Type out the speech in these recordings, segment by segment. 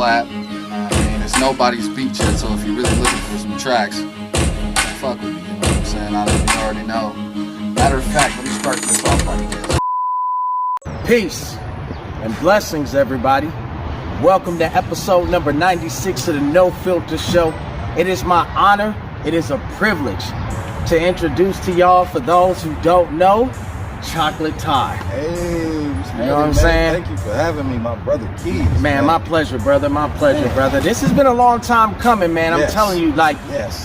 collab. You know what I mean? It's nobody's beat yet, so if you're really looking for some tracks, fuck with me, you know what I'm saying? I don't already know. Matter of fact, let me start this off like this. Peace and blessings, everybody. Welcome to episode number 96 of the No Filter Show. It is my honor, it is a privilege to introduce to y'all, for those who don't know, Chocolate Ty. Hey, you know what I'm saying? Thank you for having me, my brother Keys. Man, my pleasure, brother. My pleasure, brother. This has been a long time coming, man. I'm telling you, like,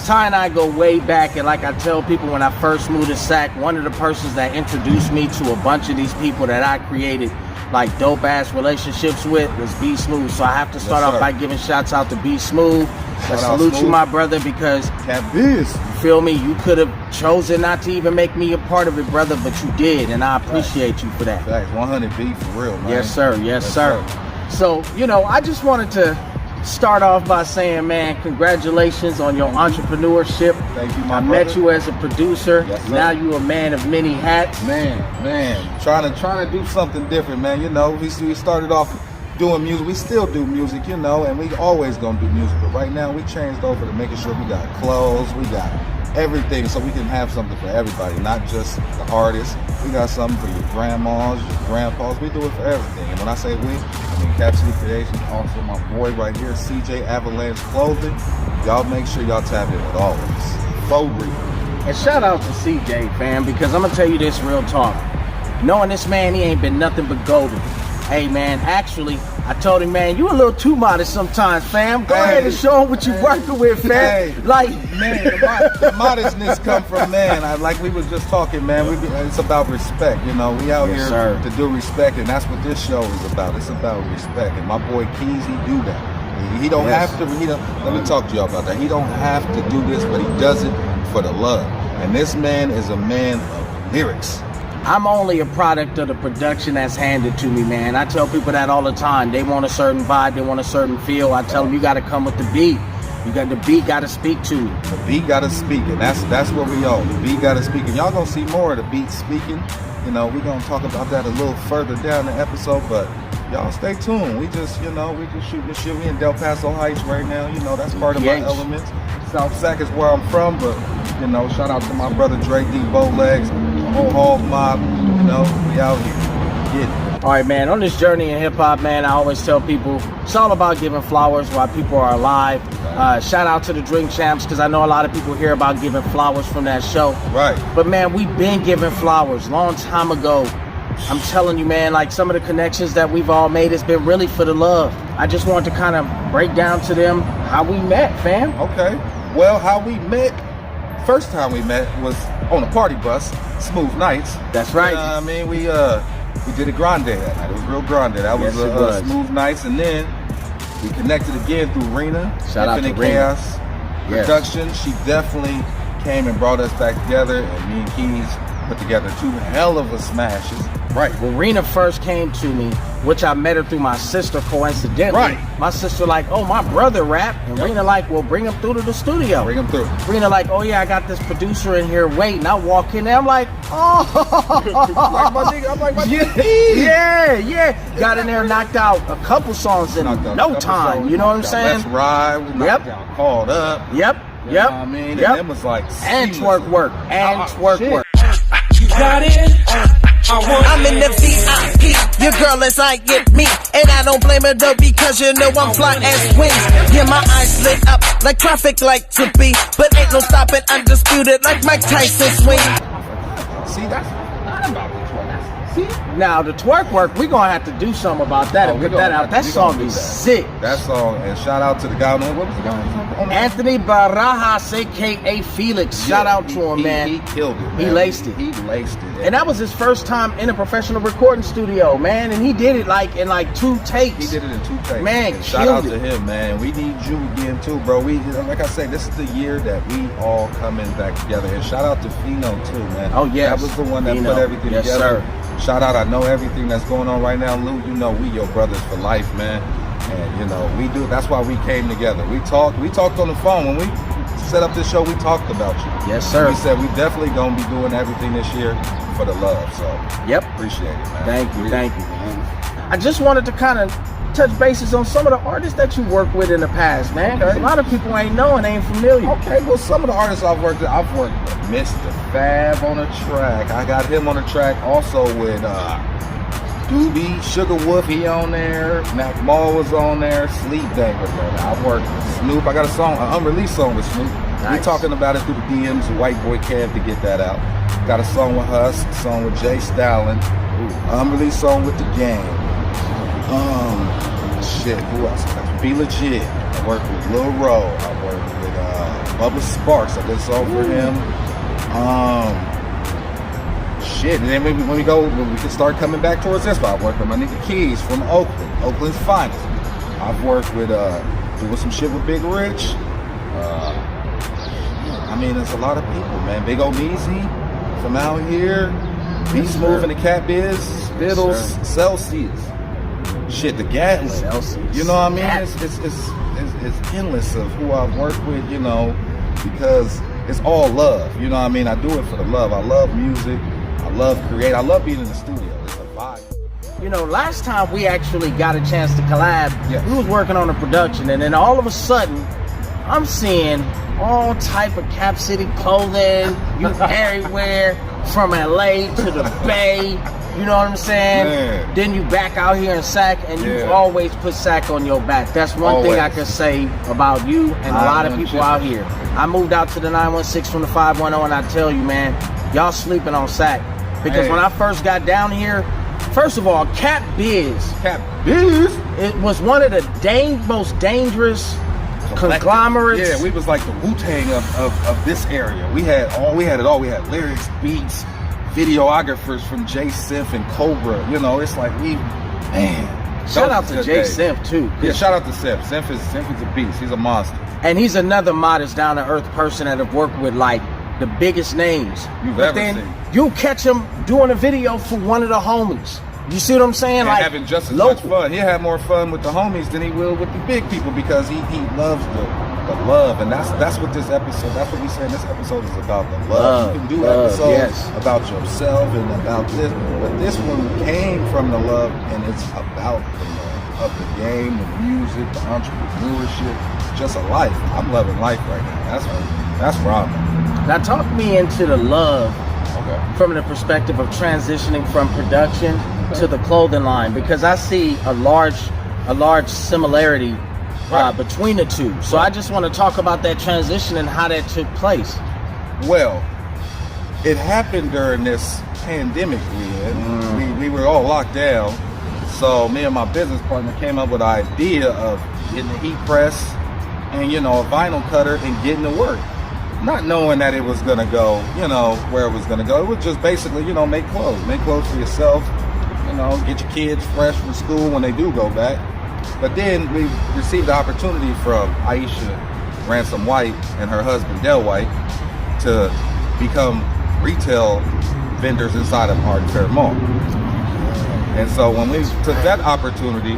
Ty and I go way back. And like I tell people, when I first moved to SAC, one of the persons that introduced me to a bunch of these people that I created like dope ass relationships with was B Smooth. So I have to start off by giving shouts out to B Smooth. I salute you, my brother, because you feel me, you could have chosen not to even make me a part of it, brother, but you did, and I appreciate you for that. Thanks. 100B for real, man. Yes, sir. Yes, sir. So, you know, I just wanted to start off by saying, man, congratulations on your entrepreneurship. Thank you, my I brother. met you as a producer. Yes, sir. Now you a man of many hats. Man, trying to do something different, man. You know, we started off doing music. We still do music, you know, and we always gonna do music. But right now, we changed over to making sure we got clothes, we got everything, so we can have something for everybody, not just the artists. We got something for your grandmas, your grandpas. We do it for everything. And when I say we, I mean Capacity Creation, also my boy right here, CJ Avalanche Clothing. Y'all make sure y'all tap in with all of us. For real. And shout out to CJ, fam, because I'm gonna tell you this real talk. Knowing this man, he ain't been nothing but golden. Hey, man, actually, I told him, man, you a little too modest sometimes, fam. Go ahead and show him what you working with, fam. Hey, like, man, the modestness come from, man. Like we was just talking, man. It's about respect, you know. We out here to do respect, and that's what this show is about. It's about respect, and my boy Keys, he do that. He don't have to. Let me talk to y'all about that. He don't have to do this, but he does it for the love. And this man is a man of lyrics. I'm only a product of the production that's handed to me, man. I tell people that all the time. They want a certain vibe, they want a certain feel. I tell them, you got to come with the beat. The beat got to speak to me. The beat got to speak, and that's what we own. The beat got to speak, and y'all gonna see more of the beat speaking. You know, we're gonna talk about that a little further down the episode, but y'all stay tuned. We just shooting the shit. We in Del Paso Heights right now. You know, that's part of my elements. South Sac is where I'm from, but you know, shout out to my brother Dre D Bowlegs, the whole Hog Mob. You know, we out here. Get it. All right, man. On this journey in hip hop, man, I always tell people it's all about giving flowers while people are alive. Shout out to the Drink Champs, because I know a lot of people hear about giving flowers from that show. Right. But man, we've been giving flowers long time ago. I'm telling you, man, like some of the connections that we've all made has been really for the love. I just want to kind of break down to them how we met, fam. Okay. Well, how we met, first time we met was on a party bus, Smooth Nights. That's right. I mean, we did a grande that night. It was real grande. That was Smooth Nights, and then we connected again through Rena. Shout out to Infinite Chaos Production. She definitely came and brought us back together, and me and Keys put together two hell of a smashes. Right. When Rena first came to me, which I met her through my sister coincidentally. Right. My sister like, oh, my brother rap. And Rena like, well, bring him through to the studio. Bring him through. Rena like, oh yeah, I got this producer in here waiting. I walk in there, I'm like, oh. like my nigga, I'm like my nigga. Yeah. Got in there, knocked out a couple songs in no time. Songs, you know what I'm saying? Let's Ride. We knocked down Called Up. Yep. You know what I mean? And it was like and twerk work. You got it? I'm in the VIP, your girl is I get me, and I don't blame her though because you know I'm fly as wings. Yeah, my eyes lit up like traffic like to be, but ain't no stopping, undisputed like Mike Tyson swing. See, that's not about the twerk. See? Now the twerk work, we gonna have to do something about that and put that out. That song is sick. That song, and shout out to the guy. What was the guy? Anthony Barajas, aka Felix. Shout out to him, man. He killed it, man. He laced it. And that was his first time in a professional recording studio, man. And he did it in 2 takes. He did it in 2 takes. Man, shout out to him, man. We need you again too, bro. Like I say, this is the year that we all coming back together. And shout out to Fino too, man. Oh yeah, that was the one that put everything together. Sir. Shout out. I know everything that's going on right now, Lou. You know we your brothers for life, man. And you know we do. That's why we came together. We talked on the phone when we set up this show. We talked about you. Yes, sir. We said we definitely gonna be doing everything this year for the love. So yep, appreciate it, man. Thank you, man. I just wanted to kind of touch bases on some of the artists that you worked with in the past, man. A lot of people ain't know and ain't familiar. Okay, well, some of the artists I've worked with Mr. Fab on a track. I got him on a track also with Doobie, Sugar Wolf, he on there. Mac Mall was on there. Sleep Danger, brother. I worked with Snoop. I got a song, an unreleased song with Snoop. Nice. We talking about it through the DMs of White Boy Kev to get that out. Got a song with Huss, a song with Jay Stalin, unreleased song with The Game. Shit, who else? Be Legit. I worked with Lil Ro. I worked with Bubba Sparks. I did a song for him. Shit, and then when we can start coming back towards this, I worked with my nigga Keys from Oakland, Oakland's finest. I've worked with doing some shit with Big Rich. I mean, there's a lot of people, man. Big O Meezy from out here. Be Smooth in the Cat Biz, Spittles, Celsius. Shit, the Gatlin. You know what I mean? It's endless of who I've worked with, you know, because it's all love. You know what I mean? I do it for the love. I love music. I love create. I love being in the studio. It's a vibe. You know, last time we actually got a chance to collab, Yes. we was working on a production, and then all of a sudden, I'm seeing all type of Cap City clothing, you everywhere, from LA to the Bay. You know what I'm saying? Man. Then you back out here in Sac, and you've Yeah. always put Sac on your back. That's one thing I Always. can say about you and a lot of people out here. I moved out to the 916 from the 510, and I tell you, man, y'all sleeping on Sac. Because Hey. when I first got down here, first of all, Cap Biz, it was one of the most dangerous conglomerates. Yeah, we was like the Wu-Tang of this area. We had it all. We had lyrics, beats, videographers from J Sif and Cobra. You know, it's like Shout out to J Sif too. Yeah, shout out to Sif. Sif is a beast. He's a monster. And he's another modest, down to earth person that have worked with like the biggest names You've but ever then seen. you catch him doing a video for one of the homies. You see what I'm saying? And like having just as local. much fun. He'll have more fun with the homies than he will with the big people because he loves the love, and that's what this episode. That's what we saying. This episode is about the love. You can do episodes yes. about yourself and about this, but this one came from the love, and it's about the love of the game, the music, the entrepreneurship. It's just a life. I'm loving life right now. That's where I'm at. Now talk me into the love Okay. from the perspective of transitioning from production to the clothing line, because I see a large similarity between the two. So I just want to talk about that transition and how that took place. Well, it happened during this pandemic we were all locked down. So me and my business partner came up with the idea of getting the heat press and, you know, a vinyl cutter and getting to work. Not knowing that it was going to go, you know, where it was going to go. It was just basically, you know, make clothes for yourself, you know, get your kids fresh from school when they do go back. But then we received the opportunity from Aisha Ransom White and her husband Del White to become retail vendors inside of Art Fair Mall. And so when we took that opportunity,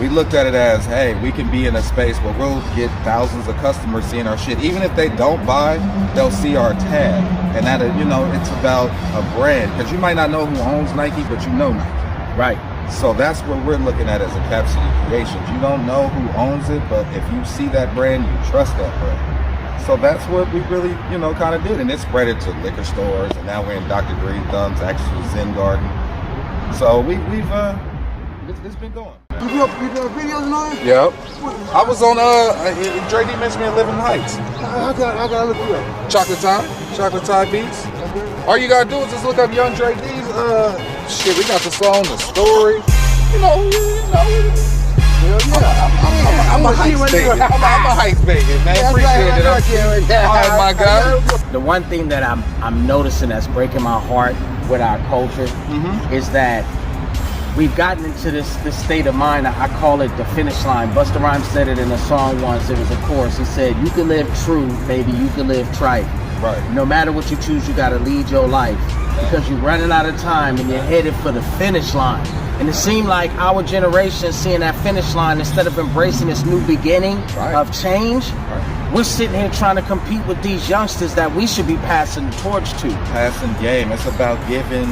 we looked at it as, hey, we can be in a space where we'll get thousands of customers seeing our shit. Even if they don't buy, they'll see our tag. And that, you know, it's about a brand. Because you might not know who owns Nike, but you know Nike. Right. So that's what we're looking at as a Cap City Creations. You don't know who owns it, but if you see that brand, you trust that brand. So that's what we really, you know, kind of did. And it spread it to liquor stores. And now we're in Dr. Green Thumb's actual Zen Garden. So it's been going. You do videos and all that? Yep. I was on, Dre D mentioned me at Living Heights. I gotta look you up. Chocolate Time Beats. All you gotta do is just look up Young Dre D's, shit, we got the song, the story. You know. Yeah. I'm a Heights baby. I'm a Heights baby, man. Appreciate it. All right, my guy. The one thing that I'm noticing that's breaking my heart with our culture is that we've gotten into this state of mind. I call it the finish line. Busta Rhymes said it in a song once. It was a chorus. He said, "You can live true, baby. You can live trite. Right. No matter what you choose, you got to lead your life because you're running out of time and you're headed for the finish line." And it seemed like our generation seeing that finish line, instead of embracing this new beginning of change, we're sitting here trying to compete with these youngsters that we should be passing the torch to. Passing game. It's about giving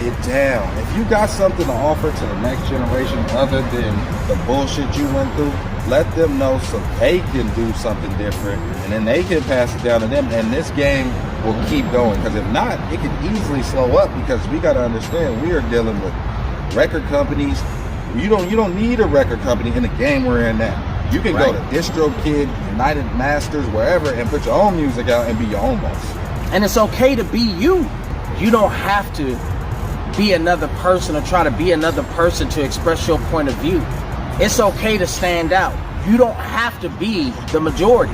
it down. If you got something to offer to the next generation other than the bullshit you went through, let them know so they can do something different, and then they can pass it down to them, and this game will keep going. Because if not, it can easily slow up, because we got to understand we are dealing with record companies. You don't need a record company in the game we're in now. You can go to DistroKid, United Masters, wherever, and put your own music out and be your own boss. And it's okay to be you. You don't have to be another person or try to be another person to express your point of view. It's okay to stand out. You don't have to be the majority.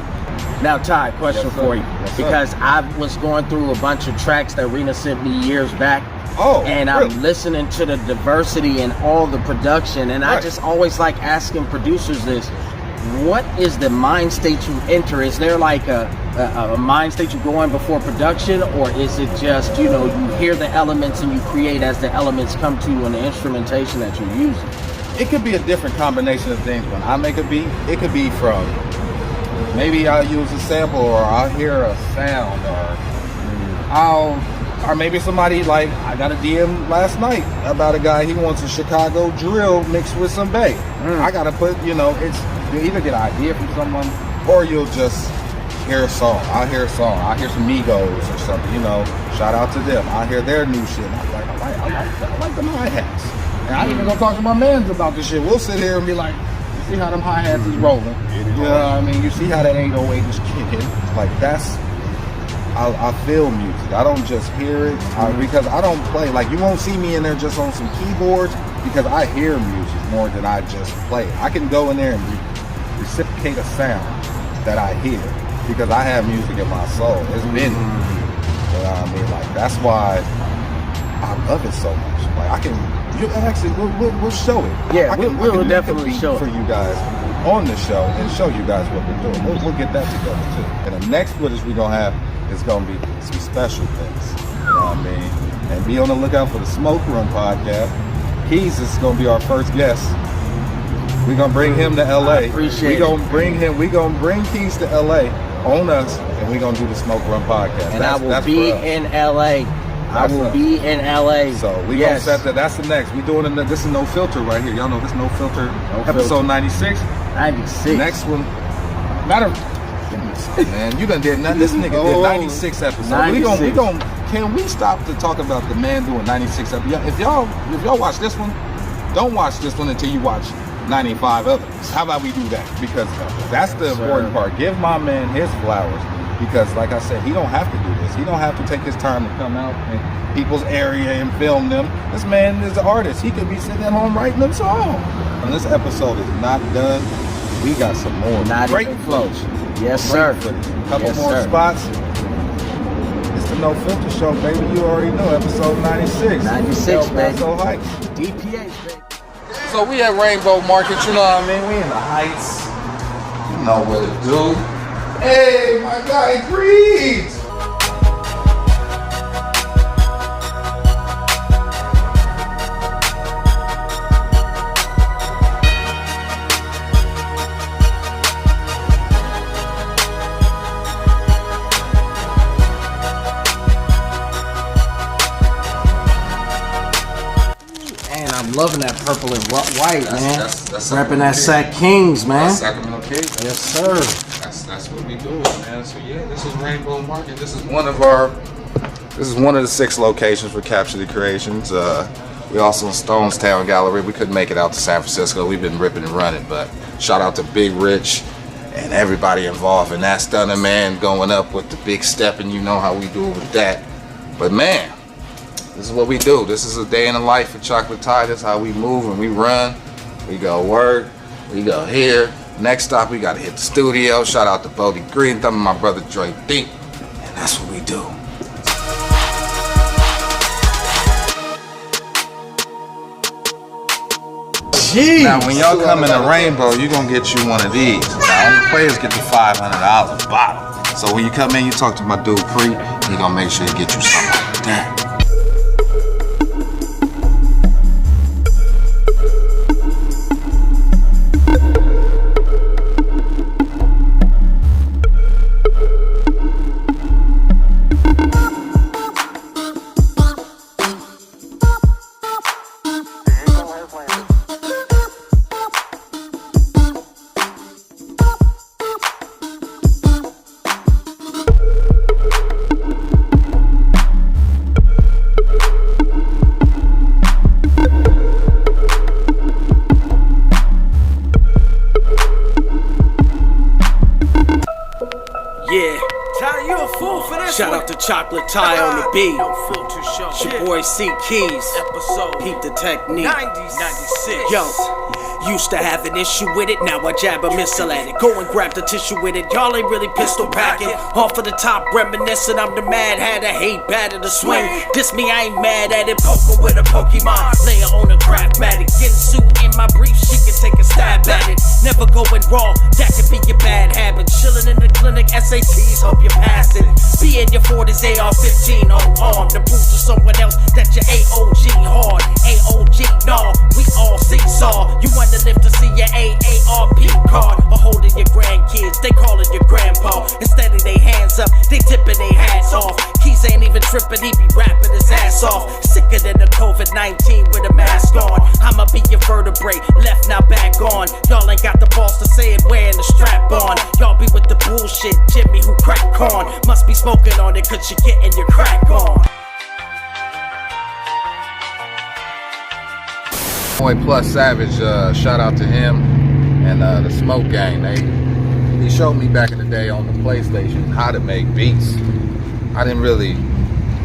Now, Ty, question for you. Because I was going through a bunch of tracks that Rena sent me years back. And I'm listening to the diversity and all the production. And I just always like asking producers this. What is the mind state you enter? Is there like a mind state you go in before production, or is it just, you know, you hear the elements and you create as the elements come to you and the instrumentation that you're using? It could be a different combination of things. When I make a beat, it could be from, maybe I'll use a sample, or I'll hear a sound, or maybe somebody, like, I got a DM last night about a guy, he wants a Chicago drill mixed with some bass. I gotta put, you know, you either get an idea from someone, or you'll just hear a song. I'll hear a song. I'll hear some Migos or something, you know. Shout out to them. I'll hear their new shit. I'm like, I like them hi-hats. And I even gonna talk to my mans about this shit. We'll sit here and be like, you see how them hi-hats is rolling? You know what I mean? You see how that 808 is kicking? Like, that's, I feel music. I don't just hear it, because I don't play. Like, you won't see me in there just on some keyboards, because I hear music more than I just play. I can go in there and reciprocate a sound that I hear, because I have music in my soul. It's been, you know what I mean? Like, that's why I love it so much. Like, I can, we'll show it. Yeah, we'll definitely show it for you guys on the show, and show you guys what we're doing. We'll get that together too. And the next footage we're gonna have is gonna be some special things. You know what I mean? And be on the lookout for the Smoke Room podcast. Keys is gonna be our first guest. We're gonna bring him to LA. We're gonna bring Keys to LA on us, and we're gonna do the Smoke Room podcast. And I will be in LA. I will be in LA. So we gonna set that. That's the next. We doing this is No Filter right here. Y'all know this No Filter episode 96. 96. Next one. Man, you done did nothing. This nigga did 96 episodes. 96. We gonna. Can we stop to talk about the man doing 96 episodes? If y'all watch this one, don't watch this one until you watch 95 others. How about we do that? Because that's the important part. Give my man his flowers. Because, like I said, he don't have to do this. He don't have to take his time to come out in people's area and film them. This man is an artist. He could be sitting at home writing them songs. And this episode is not done. We got some more great footage. Yes, sir. A couple more spots. It's the No Filter Show, baby. You already know, episode 96. 96, man. So Heights. DPH, baby. So we at Rainbow Market, you know what I mean? We in the Heights. You know what to do. Hey, my guy, Greed! I'm loving that purple and white, man. That's repping that Sac Kings, man. Sacramento Kings. Yes, sir. That's what we doing, man. So yeah, this is Rainbow Market. This is one of the 6 locations for Capture the Creations. We also in Stonestown Gallery. We couldn't make it out to San Francisco. We've been ripping and running, but shout out to Big Rich and everybody involved in that stunner, man, going up with the big step, and you know how we do with that. But man, this is what we do. This is a day in the life of Chocolate Ty. This is how we move and we run. We go work. We go here. Next stop, we gotta hit the studio. Shout out to Bodie Green Thumb and my brother Dre Deep. And that's what we do. Jeez. Now, when y'all come in the Rainbow, you're gonna get you one of these. Now, only players get the $500 bottle. So when you come in, you talk to my dude Pre, he gonna make sure he get you something like that. Chocolate tie on the beat. It's your boy C Keys. Peep the technique. 96. Yo. Used to have an issue with it, now I jab a missile at it. Go and grab the tissue with it, y'all ain't really pistol packing. Off of the top, reminiscent, I'm the mad hatter, hate batter to swing. This me, I ain't mad at it, poker with a Pokemon. Player on a craftmatic, getting suit in my brief, she can take a stab at it. Never going raw, that could be your bad habit. Chilling in the clinic, SATs, hope you pass it. Be in your 40s, AR-15 on arm. To prove to someone else that your AOG hard. AOG, nah, we all seesaw. You want to live to see your AARP card, or holding your grandkids, they calling your grandpa. Instead of they hands up, they tipping they hats off. Keys ain't even tripping, he be rapping his ass off. Sicker than the COVID-19 with a mask on. I'ma be your vertebrae, left now back on. Y'all ain't got the balls to say it, wearing the strap on. Y'all be with the bullshit, Jimmy who crack corn. Must be smoking on it cause you're getting your crack on. Boy Plus Savage, shout out to him and the Smoke Gang. He showed me back in the day on the PlayStation how to make beats. I didn't really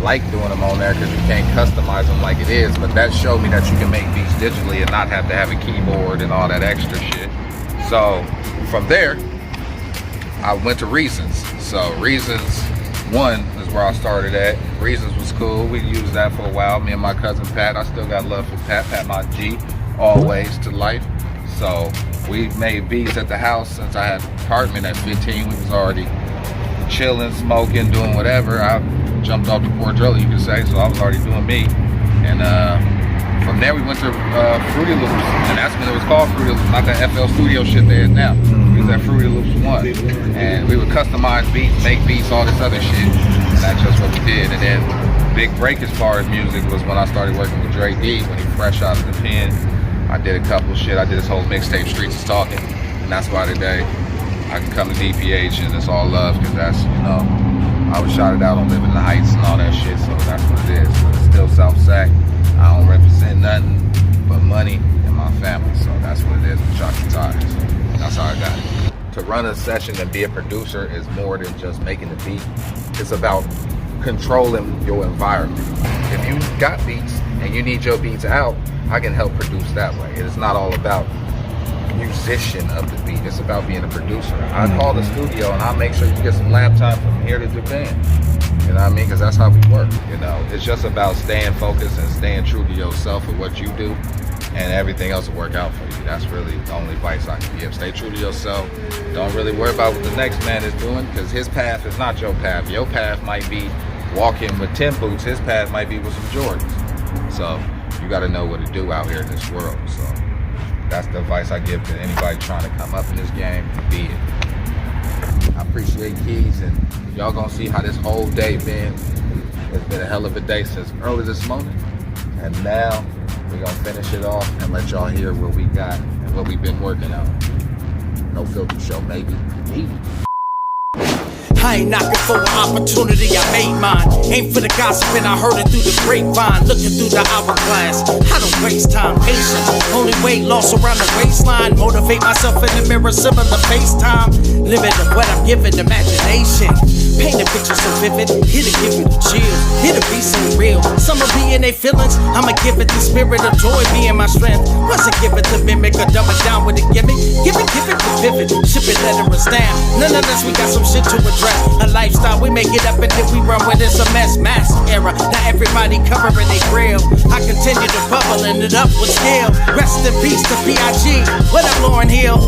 like doing them on there because you can't customize them like it is, but that showed me that you can make beats digitally and not have to have a keyboard and all that extra shit. So from there, I went to Reasons. So Reasons 1 is where I started at. Reasons was cool. We used that for a while. Me and my cousin Pat. I still got love for Pat. Pat my G, always to life. So we made beats at the house since I had an apartment at 15. We was already chilling, smoking, doing whatever. I jumped off the porch early, you could say. So I was already doing me. And from there we went to Fruity Loops. And that's when it was called Fruity Loops, not that FL Studio shit there is now. We was at Fruity Loops 1. And we would customize beats, make beats, all this other shit. And that's just what we did. And then big break as far as music was when I started working with Dre D, when he fresh out of the pen. I did a couple shit. I did his whole mixtape, Streets is Talking. And that's why today I can come to DPH and it's all love, because that's, you know, I was shouted out on Living the Heights and all that shit, so that's what it is. But it's still South Sac. I don't represent nothing but money and my family, so that's what it is with Chocolate Ties. So that's how I got it. To run a session and be a producer is more than just making the beat. It's about controlling your environment. If you got beats and you need your beats out, I can help produce that way. It's not all about musician of the beat. It's about being a producer. I call the studio and I'll make sure you get some lab time from here to Japan. You know what I mean? Because that's how we work. You know, it's just about staying focused and staying true to yourself and what you do, and everything else will work out for you. That's really the only advice I can give. Stay true to yourself. Don't really worry about what the next man is doing, because his path is not your path. Your path might be walking with 10 boots. His path might be with some Jordans. So you got to know what to do out here in this world. So that's the advice I give to anybody trying to come up in this game. Be it. I appreciate Keys, and y'all gonna see how this whole day been. It's been a hell of a day since early this morning, and now we're gonna finish it off and let y'all hear what we got and what we've been working on. No Filter Show, maybe. I ain't knocking for an opportunity, I made mine. Ain't for the gossip and I heard it through the grapevine. Looking through the hourglass, I don't waste time, patient. Only weight loss around the waistline. Motivate myself in the mirror, similar FaceTime. Living what I'm giving, imagination. Paint a picture so vivid, here to give you the chills, here to be so real. Some will be in their feelings, I'ma give it the spirit of joy being my strength. Wasn't give it to mimic or dumb it down with a gimmick. Give it to pivot, ship it, let it down. None of us, we got some shit to address. A lifestyle, we make it up and then we run with it's a mess. Mass era, now everybody covering their grill. I continue to bubble and it up with skill. Rest in peace to P.I.G. What up, Lauryn Hill?